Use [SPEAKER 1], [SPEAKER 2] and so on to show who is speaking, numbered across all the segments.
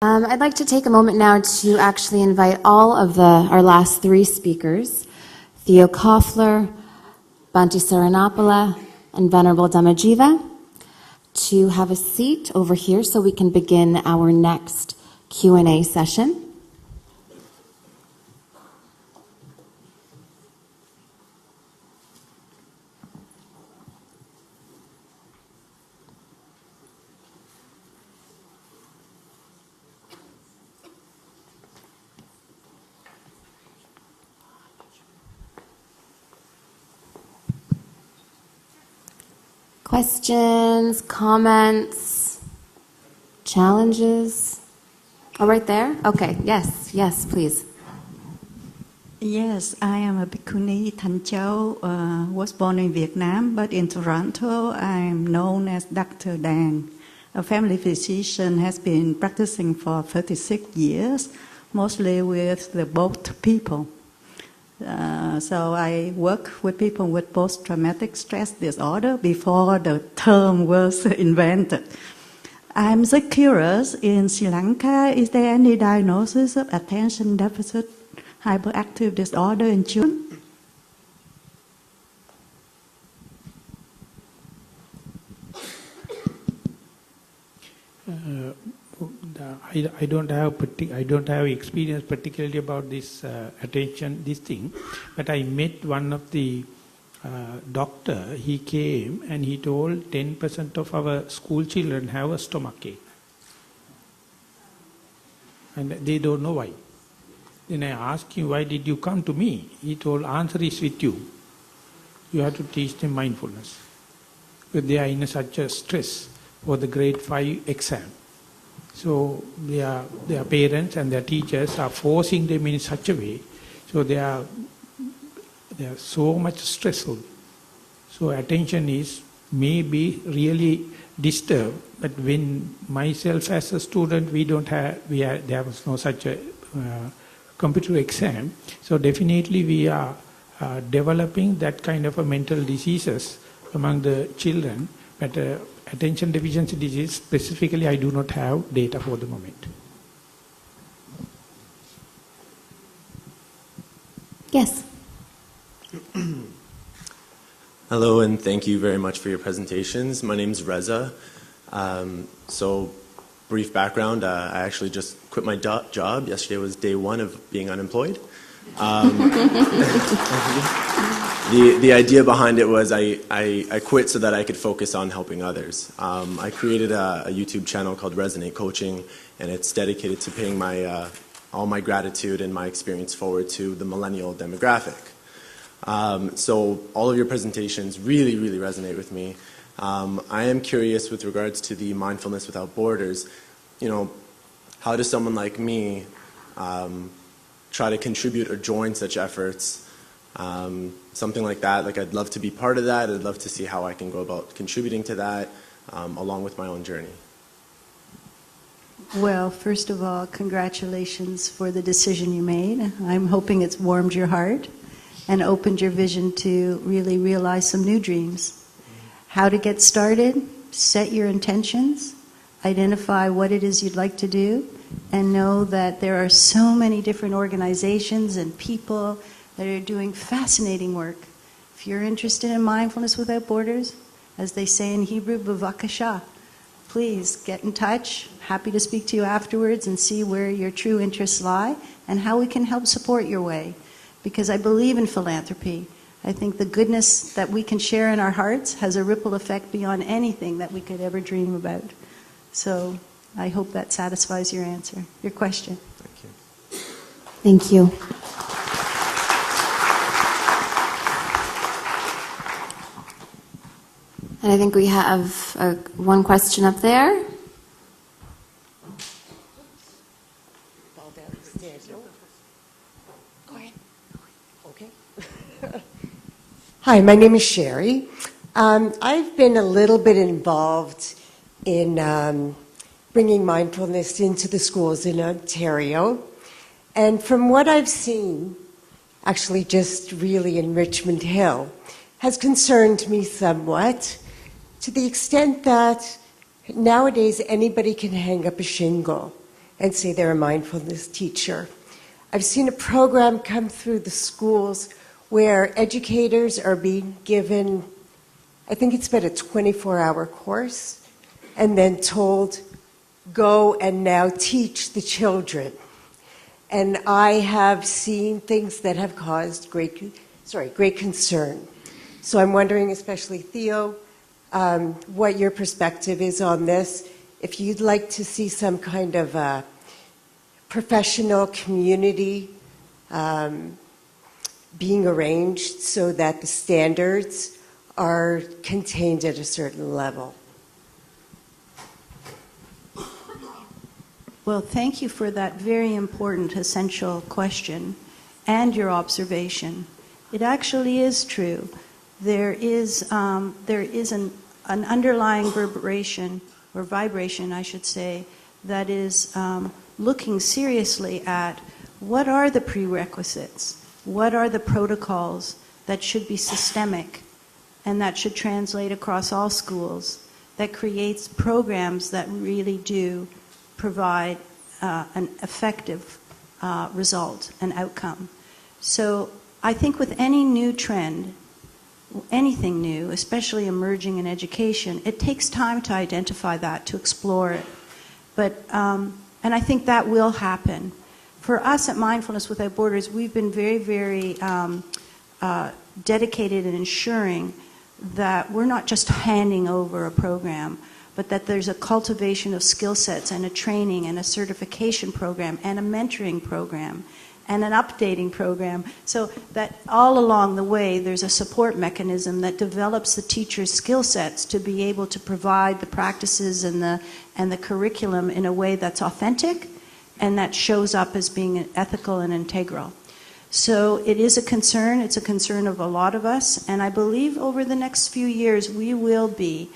[SPEAKER 1] I'd like to take a moment now to actually invite all of our last three speakers, Theo Koffler, Bhante Saranapala, and Venerable Dhammajiva, to have a seat over here so we can begin our next Q&A session. Questions, comments, challenges? Oh, right there? Okay, yes, please.
[SPEAKER 2] Yes, I am a Bhikkhuni Thanh Châu, was born in Vietnam, but in Toronto I am known as Dr. Dang. A family physician, has been practicing for 36 years, mostly with the both people. So I work with people with post-traumatic stress disorder before the term was invented. I'm so curious, in Sri Lanka, is there any diagnosis of attention deficit hyperactive disorder in children?
[SPEAKER 3] I don't have experience particularly about this this thing, but I met one of the doctor. He came and he told 10% of our school children have a stomachache, and they don't know why. Then I asked him, why did you come to me? He told, answer is with you. You have to teach them mindfulness, because they are in such a stress for the grade 5 exam. So their parents and their teachers are forcing them in such a way, so they are so much stressful. So attention is maybe really disturbed, but when myself as a student, there was no such a computer exam. So definitely we are developing that kind of a mental diseases among the children, but attention deficiency disease specifically I do not have data for the moment.
[SPEAKER 1] Yes.
[SPEAKER 4] Hello, and thank you very much for your presentations. My name is Reza. So, brief background, I actually just quit my job. Yesterday was day one of being unemployed. The idea behind it was I quit so that I could focus on helping others. I created a YouTube channel called Resonate Coaching, and it's dedicated to paying all my gratitude and my experience forward to the millennial demographic. So all of your presentations really, really resonate with me. I am curious with regards to the Mindfulness Without Borders. How does someone like me try to contribute or join such efforts? Something like that, I'd love to be part of that. I'd love to see how I can go about contributing to that along with my own journey.
[SPEAKER 2] Well, first of all, congratulations for the decision you made. I'm hoping it's warmed your heart and opened your vision to really realize some new dreams. How to get started, set your intentions, identify what it is you'd like to do, and know that there are so many different organizations and people that are doing fascinating work. If you're interested in Mindfulness Without Borders, as they say in Hebrew, bavakasha, please get in touch. Happy to speak to you afterwards and see where your true interests lie and how we can help support your way. Because I believe in philanthropy. I think the goodness that we can share in our hearts has a ripple effect beyond anything that we could ever dream about. So I hope that satisfies your question.
[SPEAKER 4] Thank you.
[SPEAKER 1] Thank you. And I think we have one question up there.
[SPEAKER 5] Hi, my name is Sherry. I've been a little bit involved in bringing mindfulness into the schools in Ontario. And from what I've seen, actually just really in Richmond Hill, has concerned me somewhat, to the extent that nowadays anybody can hang up a shingle and say they're a mindfulness teacher. I've seen a program come through the schools where educators are being given, I think it's been a 24-hour course, and then told, go and now teach the children. And I have seen things that have caused great concern. So I'm wondering, especially Theo, what your perspective is on this. If you'd like to see some kind of a professional community being arranged so that the standards are contained at a certain level.
[SPEAKER 2] Well, thank you for that very important, essential question and your observation. It actually is true. There is an underlying vibration, I should say, that is looking seriously at what are the prerequisites, what are the protocols that should be systemic and that should translate across all schools, that creates programs that really do provide an effective result, an outcome. So I think with any new trend, anything new, especially emerging in education, it takes time to identify that, to explore it. But, and I think that will happen. For us at Mindfulness Without Borders, we've been very, very dedicated in ensuring that we're not just handing over a program, but that there's a cultivation of skill sets and a training and a certification program and a mentoring program and an updating program, so that all along the way there's a support mechanism that develops the teacher's skill sets to be able to provide the practices and the curriculum in a way that's authentic and that shows up as being ethical and integral. So it is a concern. It's a concern of a lot of us, and I believe over the next few years we will be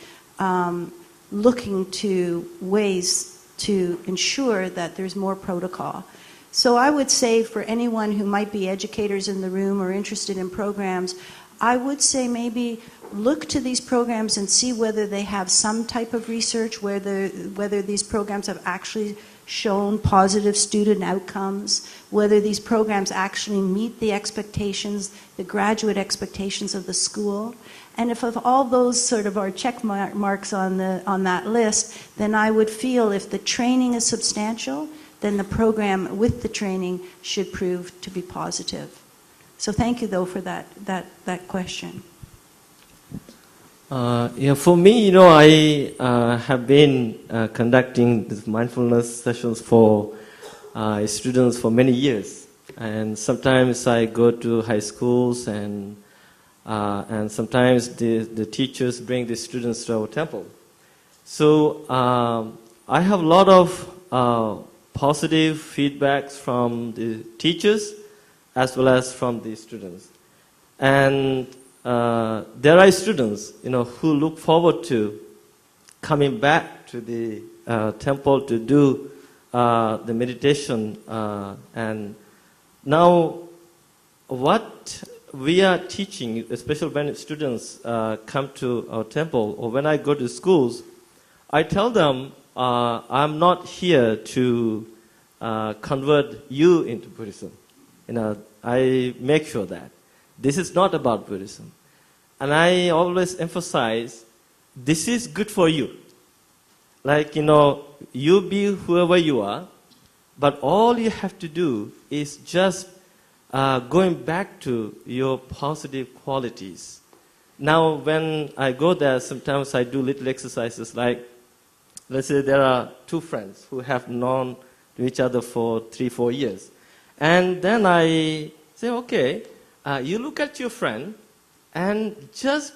[SPEAKER 2] looking to ways to ensure that there's more protocol. So I would say for anyone who might be educators in the room or interested in programs, I would say maybe look to these programs and see whether they have some type of research, whether these programs have actually shown positive student outcomes, whether these programs actually meet the expectations, the graduate expectations of the school. And if of all those sort of are check marks on that list, then I would feel if the training is substantial, then the program with the training should prove to be positive. So thank you, though, for that question.
[SPEAKER 6] Yeah, for me, I have been conducting these mindfulness sessions for students for many years, and sometimes I go to high schools, and sometimes the teachers bring the students to our temple. So I have a lot of positive feedbacks from the teachers as well as from the students. And there are students, who look forward to coming back to the temple to do the meditation. And now, what we are teaching, especially when students come to our temple or when I go to schools, I tell them I'm not here to convert you into Buddhism. I make sure that this is not about Buddhism. And I always emphasize, this is good for you. Like, you be whoever you are, but all you have to do is just going back to your positive qualities. Now, when I go there, sometimes I do little exercises like, let's say there are two friends who have known each other for 3-4 years. And then I say, okay, you look at your friend and just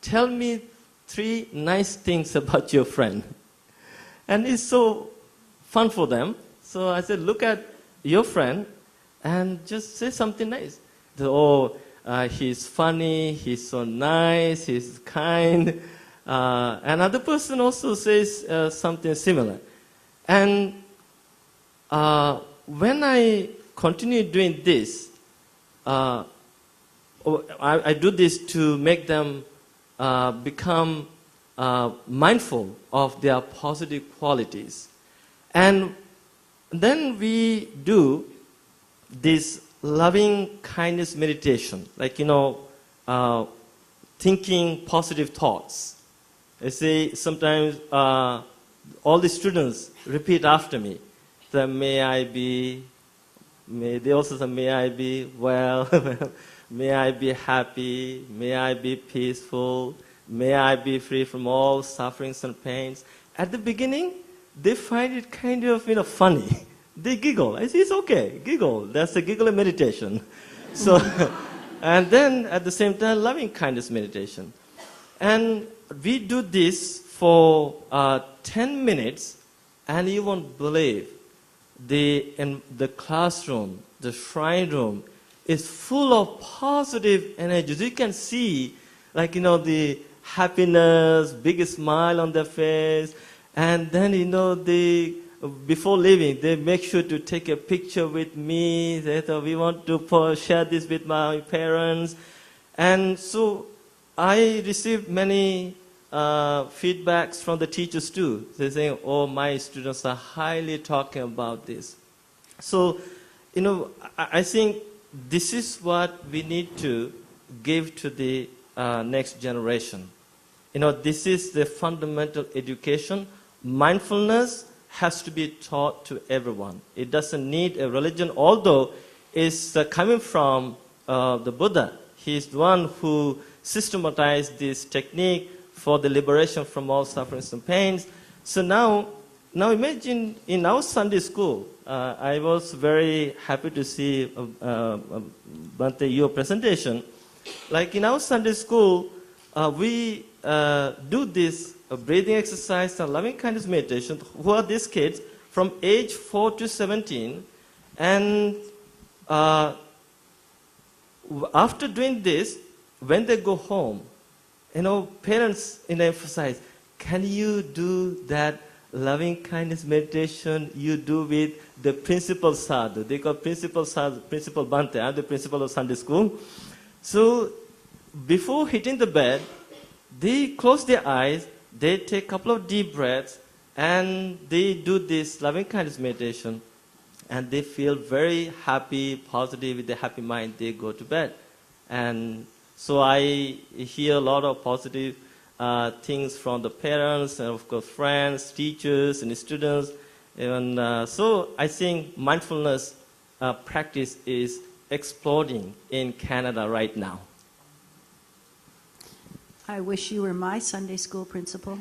[SPEAKER 6] tell me 3 nice things about your friend. And it's so fun for them. So I said, look at your friend and just say something nice. He's funny, he's so nice, he's kind. Another person also says something similar. And when I continue doing this, I do this to make them become mindful of their positive qualities. And then we do this loving kindness meditation, like, thinking positive thoughts. I say sometimes all the students repeat after me, that they also say, may I be well, may I be happy, may I be peaceful, may I be free from all sufferings and pains. At the beginning, they find it kind of funny. They giggle. I say, it's okay, giggle. That's a giggle meditation. So, and then at the same time, loving kindness meditation. And we do this for 10 minutes, and you won't believe in the classroom, the shrine room, is full of positive energies. You can see, the happiness, big smile on their face, and then, before leaving, they make sure to take a picture with me. They thought, we want to share this with my parents. And so I received many feedbacks from the teachers too. They're saying, oh, my students are highly talking about this. So, I think this is what we need to give to the next generation. This is the fundamental education. Mindfulness has to be taught to everyone. It doesn't need a religion, although it's coming from the Buddha. He's the one who systematized this technique for the liberation from all sufferings and pains. So now imagine in our Sunday school, I was very happy to see, Bhante, your presentation. Like in our Sunday school, we do this breathing exercise and loving kindness meditation. Who are these kids? From age 4 to 17. And after doing this, when they go home, parents emphasize, can you do that loving kindness meditation you do with the principal sadhu? They call principal sadhu, Principal Bhante. I'm the principal of Sunday school. So before hitting the bed, they close their eyes, they take a couple of deep breaths, and they do this loving kindness meditation, and they feel very happy, positive, with a happy mind. They go to bed. And so I hear a lot of positive things from the parents, and of course friends, teachers, and students. And so I think mindfulness practice is exploding in Canada right now.
[SPEAKER 2] I wish you were my Sunday school principal.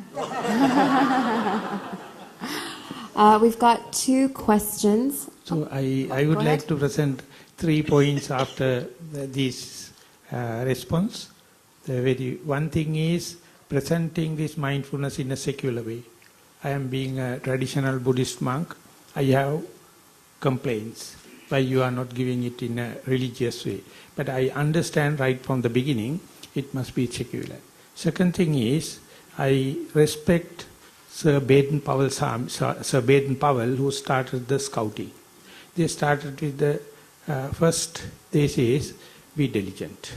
[SPEAKER 1] We've got 2 questions.
[SPEAKER 3] So I would like to present 3 points after this response. One thing is presenting this mindfulness in a secular way. I am being a traditional Buddhist monk. I have complaints why you are not giving it in a religious way. But I understand right from the beginning it must be secular. Second thing is, I respect Sir Baden-Powell, who started the scouting. They started with the first, they say, be diligent.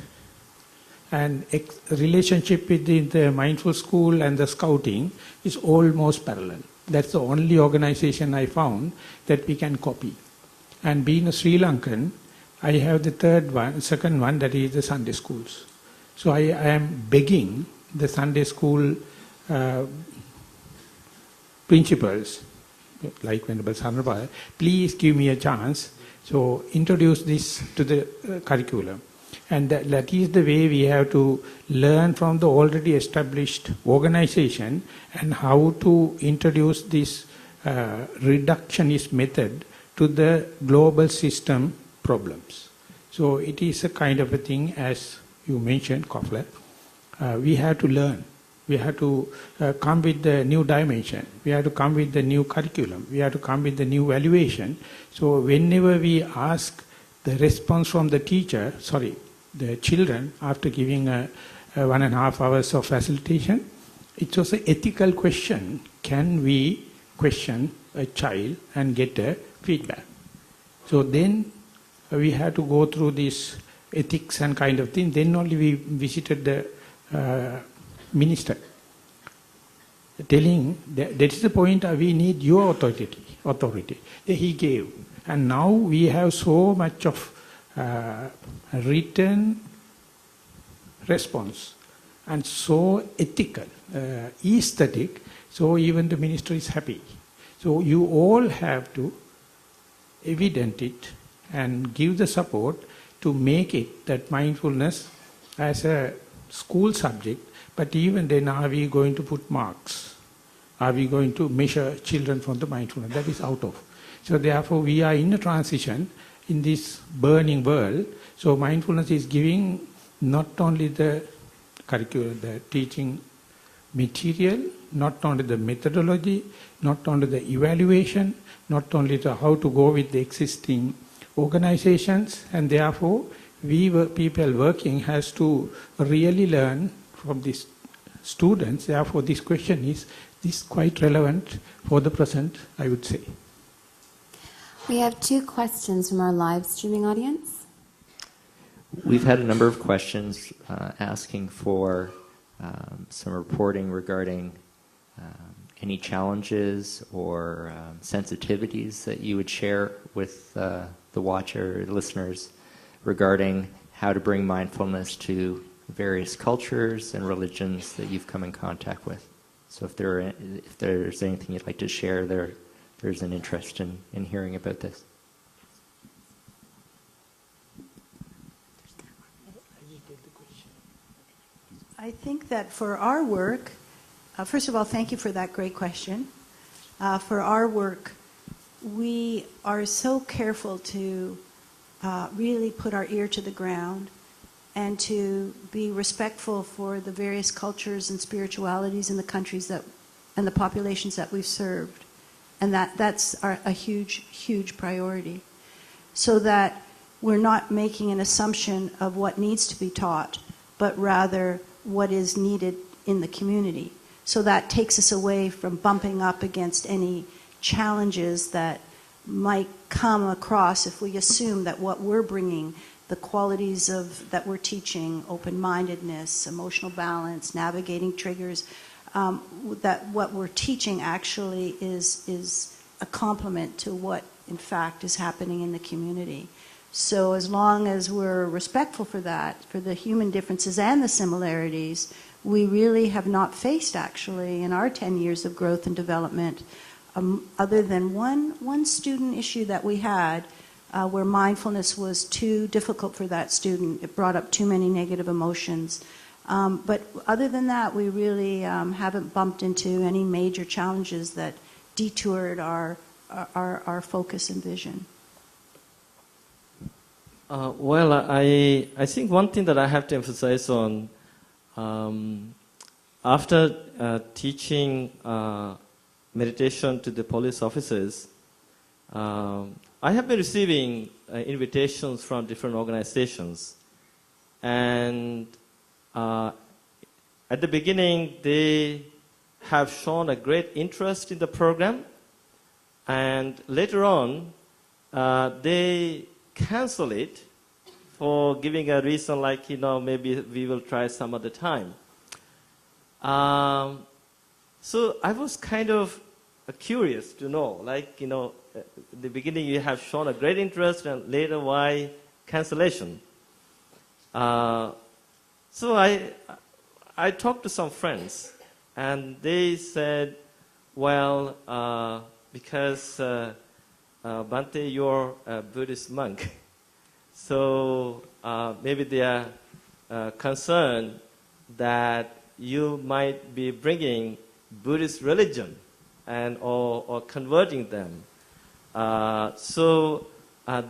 [SPEAKER 3] And relationship between the mindful school and the scouting is almost parallel. That's the only organization I found that we can copy. And being a Sri Lankan, I have the second one, that is the Sunday schools. So I am begging the Sunday school principals, like Venerable Sarnapal, please give me a chance. So introduce this to the curriculum. And that is the way we have to learn from the already established organization and how to introduce this reductionist method to the global system problems. So it is a kind of a thing, as you mentioned, Koffler. We have to learn. We have to come with the new dimension. We have to come with the new curriculum. We have to come with the new valuation. So whenever we ask the response from the teacher, the children, after giving 1.5 hours of facilitation, it's also an ethical question. Can we question a child and get a feedback? So then we have to go through this ethics and kind of thing. Then only we visited the minister. telling that is the point we need your authority. He gave. And now we have so much of written response and so ethical, aesthetic, so even the minister is happy. So you all have to evident it and give the support to make it that mindfulness as a school subject, but even then are we going to put marks? Are we going to measure children from the mindfulness? That is out of. So therefore we are in a transition in this burning world. So mindfulness is giving not only the curriculum, the teaching material, not only the methodology, not only the evaluation, not only the how to go with the existing organizations, and therefore people working has to really learn from these students. Therefore this question is quite relevant for the present, I would say.
[SPEAKER 1] We have 2 questions from our live streaming audience.
[SPEAKER 7] We've had a number of questions asking for some reporting regarding any challenges or sensitivities that you would share with the watcher, listeners, regarding how to bring mindfulness to various cultures and religions that you've come in contact with. So if there's anything you'd like to share, there's an interest in hearing about this.
[SPEAKER 2] I think that for our work, first of all, thank you for that great question. For our work, we are so careful to really put our ear to the ground and to be respectful for the various cultures and spiritualities in the countries and the populations that we've served. And that's a huge, huge priority. So that we're not making an assumption of what needs to be taught, but rather what is needed in the community. So that takes us away from bumping up against any challenges that might come across if we assume that what we're bringing, the qualities that we're teaching, open-mindedness, emotional balance, navigating triggers, that what we're teaching actually is a complement to what in fact is happening in the community. So as long as we're respectful for that, for the human differences and the similarities, we really have not faced actually in our 10 years of growth and development, other than one student issue that we had where mindfulness was too difficult for that student. It brought up too many negative emotions. But other than that, we really haven't bumped into any major challenges that detoured our focus and vision.
[SPEAKER 6] Well, I think one thing that I have to emphasize on, after teaching meditation to the police officers, I have been receiving invitations from different organizations. And at the beginning, they have shown a great interest in the program. And later on, they cancel it for giving a reason like, maybe we will try some other time. So I was kind of curious to know, like, in the beginning you have shown a great interest and later why cancellation? So I talked to some friends and they said, well, because Bhante, you're a Buddhist monk, so maybe they are concerned that you might be bringing Buddhist religion and or converting them. So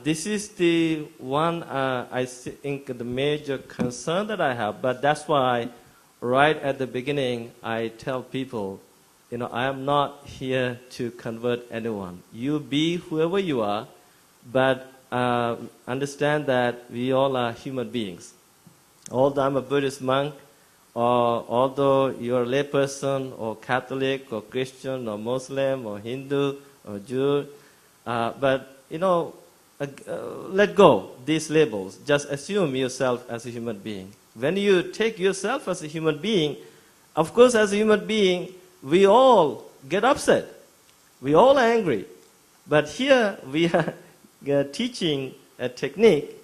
[SPEAKER 6] this is the one I think the major concern that I have. But that's why right at the beginning I tell people, I am not here to convert anyone. You be whoever you are, but understand that we all are human beings. Although I'm a Buddhist monk, or although you're a layperson, or Catholic, or Christian, or Muslim, or Hindu, or Jew, but let go these labels. Just assume yourself as a human being. When you take yourself as a human being, of course, as a human being, we all get upset. We all angry. But here we are teaching a technique,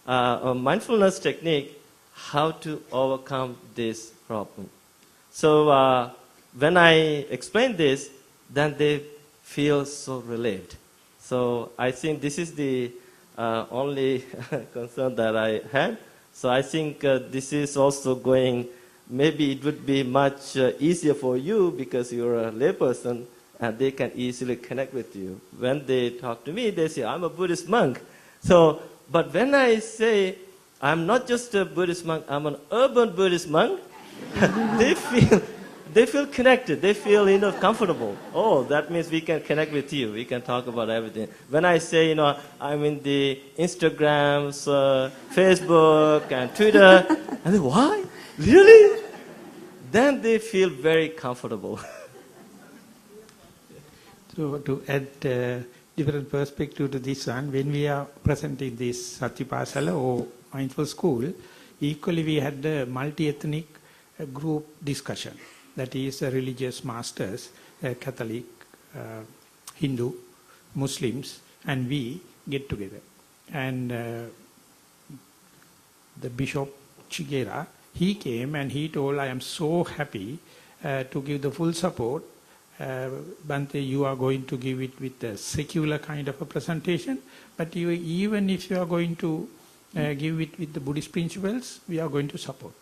[SPEAKER 6] a mindfulness technique, how to overcome this problem. So when I explain this, then they feel so relieved. So I think this is the only concern that I had. So I think this is also going, maybe it would be much easier for you because you're a layperson and they can easily connect with you. When they talk to me, they say, I'm a Buddhist monk. So, but when I say, I'm not just a Buddhist monk, I'm an urban Buddhist monk, they feel connected. They feel, comfortable. Oh, that means we can connect with you. We can talk about everything. When I say, I'm in the Instagrams, Facebook, and Twitter, and they, why? Really? Then they feel very comfortable.
[SPEAKER 3] So to add different perspective to this one, when we are presenting this Satipasala or Mindful School, equally we had a multi-ethnic group discussion. That is religious masters, Catholic, Hindu, Muslims, and we get together. And the Bishop Chigera, he came and he told, I am so happy to give the full support. Bhante, you are going to give it with a secular kind of a presentation, but even if you are going to give it with the Buddhist principles, we are going to support.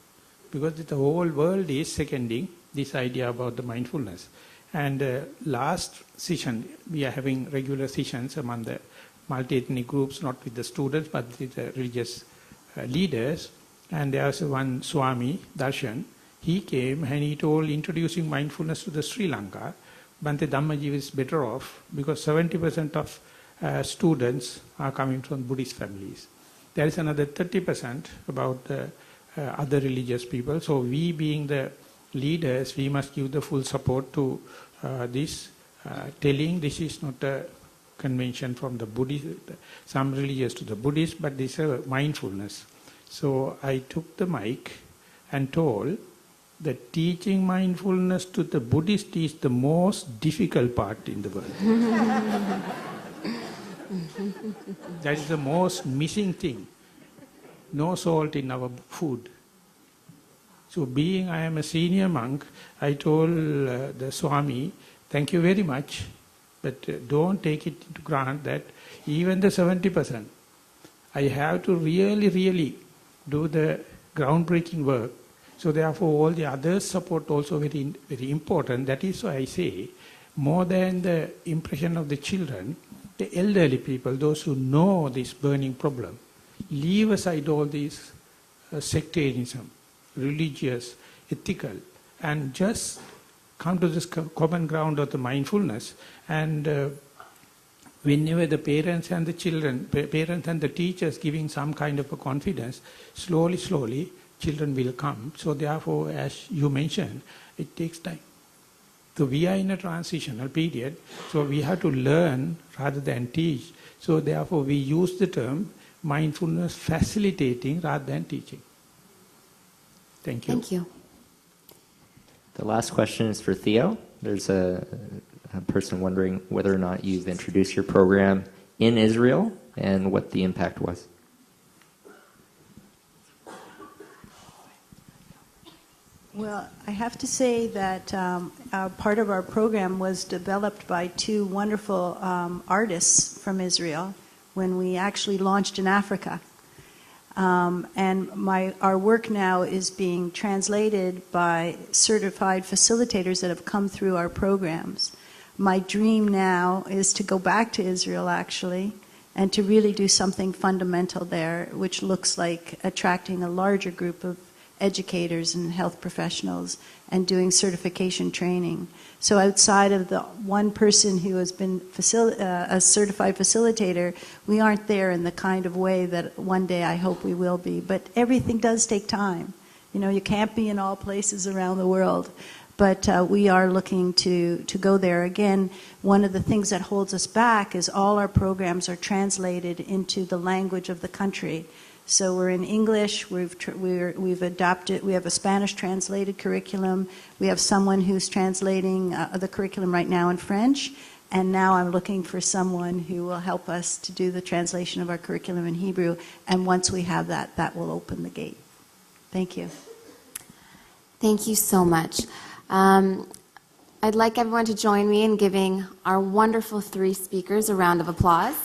[SPEAKER 3] Because the whole world is seconding this idea about the mindfulness. And last session, we are having regular sessions among the multi-ethnic groups, not with the students, but with the religious leaders. And there was one Swami, Darshan, he came and he told, introducing mindfulness to the Sri Lanka, Bhante Dhammajiva is better off because 70% of students are coming from Buddhist families. There is another 30% about the other religious people. So we being the leaders, we must give the full support to this, telling this is not a convention from the Buddhist, some religious to the Buddhist, but this is a mindfulness. So I took the mic and told that teaching mindfulness to the Buddhist is the most difficult part in the world. That is the most missing thing. No salt in our food. So being I am a senior monk, I told the Swami, thank you very much, but don't take it into grant that even the 70%, I have to really do the groundbreaking work. So therefore all the others support also very important. That is why I say, more than the impression of the children, the elderly people, those who know this burning problem, leave aside all these sectarianism, religious, ethical, and just come to this common ground of the mindfulness. And whenever the parents and the children, parents and the teachers giving some kind of a confidence, slowly, children will come. So therefore, as you mentioned, it takes time. So we are in a transitional period, so we have to learn rather than teach. So therefore, we use the term mindfulness facilitating rather than teaching. Thank you.
[SPEAKER 1] Thank you.
[SPEAKER 7] The last question is for Theo. There's a person wondering whether or not you've introduced your program in Israel and what the impact was.
[SPEAKER 2] Well, I have to say that part of our program was developed by two wonderful artists from Israel when we actually launched in Africa. And our work now is being translated by certified facilitators that have come through our programs. My dream now is to go back to Israel, actually, and to really do something fundamental there, which looks like attracting a larger group of educators and health professionals and doing certification training. So outside of the one person who has been a certified facilitator, we aren't there in the kind of way that one day I hope we will be. But everything does take time. You know, you can't be in all places around the world. But we are looking to go there. Again, one of the things that holds us back is all our programs are translated into the language of the country. So we're in English, we've adopted, we have a Spanish translated curriculum, we have someone who's translating the curriculum right now in French, and now I'm looking for someone who will help us to do the translation of our curriculum in Hebrew, and once we have that, that will open the gate. Thank you.
[SPEAKER 1] Thank you so much. I'd like everyone to join me in giving our wonderful 3 speakers a round of applause.